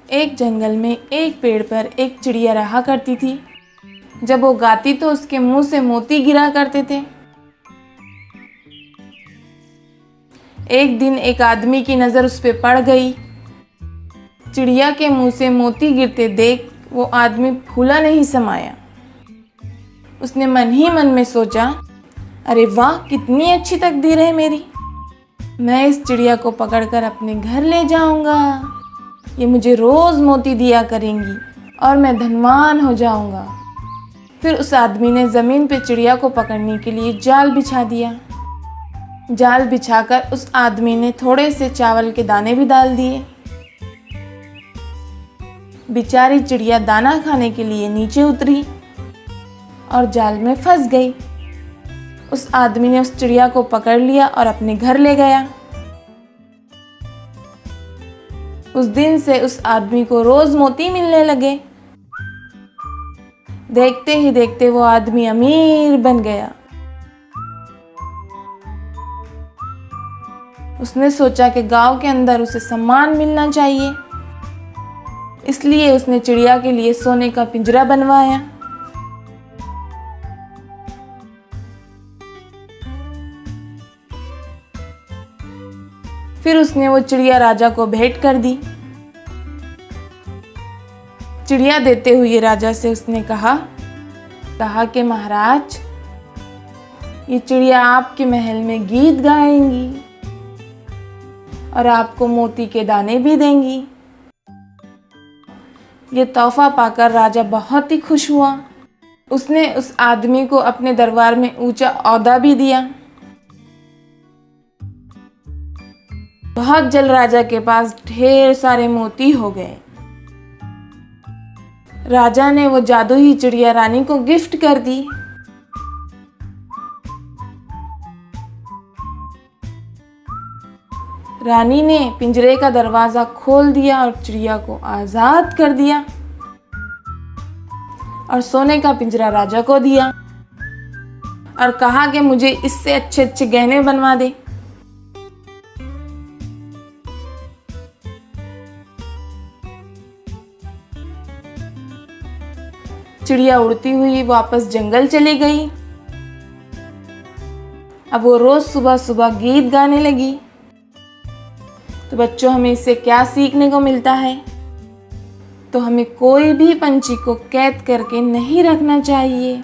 एक जंगल में एक पेड़ पर एक चिड़िया रहा करती थी। जब वो गाती तो उसके मुंह से मोती गिरा करते थे। एक दिन एक आदमी की नज़र उस पर पड़ गई। चिड़िया के मुंह से मोती गिरते देख वो आदमी फूला नहीं समाया। उसने मन ही मन में सोचा, अरे वाह, कितनी अच्छी तकदीर है मेरी। मैं इस चिड़िया को पकड़कर अपने घर ले जाऊंगा। ये मुझे रोज़ मोती दिया करेंगी और मैं धनवान हो जाऊंगा। फिर उस आदमी ने ज़मीन पे चिड़िया को पकड़ने के लिए जाल बिछा दिया। जाल बिछाकर उस आदमी ने थोड़े से चावल के दाने भी डाल दिए। बेचारी चिड़िया दाना खाने के लिए नीचे उतरी और जाल में फंस गई। उस आदमी ने उस चिड़िया को पकड़ लिया और अपने घर ले गया। उस दिन से उस आदमी को रोज मोती मिलने लगे। देखते ही देखते वो आदमी अमीर बन गया। उसने सोचा कि गांव के अंदर उसे सम्मान मिलना चाहिए, इसलिए उसने चिड़िया के लिए सोने का पिंजरा बनवाया। फिर उसने वो चिड़िया राजा को भेंट कर दी। चिड़िया देते हुए राजा से उसने कहा कि महाराज, ये चिड़िया आपके महल में गीत गाएंगी और आपको मोती के दाने भी देंगी। ये तोहफा पाकर राजा बहुत ही खुश हुआ। उसने उस आदमी को अपने दरबार में ऊंचा ओहदा भी दिया। बहुत जल्द राजा के पास ढेर सारे मोती हो गए। राजा ने वो जादुई चिड़िया रानी को गिफ्ट कर दी। रानी ने पिंजरे का दरवाजा खोल दिया और चिड़िया को आजाद कर दिया और सोने का पिंजरा राजा को दिया और कहा कि मुझे इससे अच्छे अच्छे गहने बनवा दे। चिड़िया उड़ती हुई वापस जंगल चली गई। अब वो रोज सुबह सुबह गीत गाने लगी। तो बच्चों, हमें इससे क्या सीखने को मिलता है? तो हमें कोई भी पंछी को कैद करके नहीं रखना चाहिए।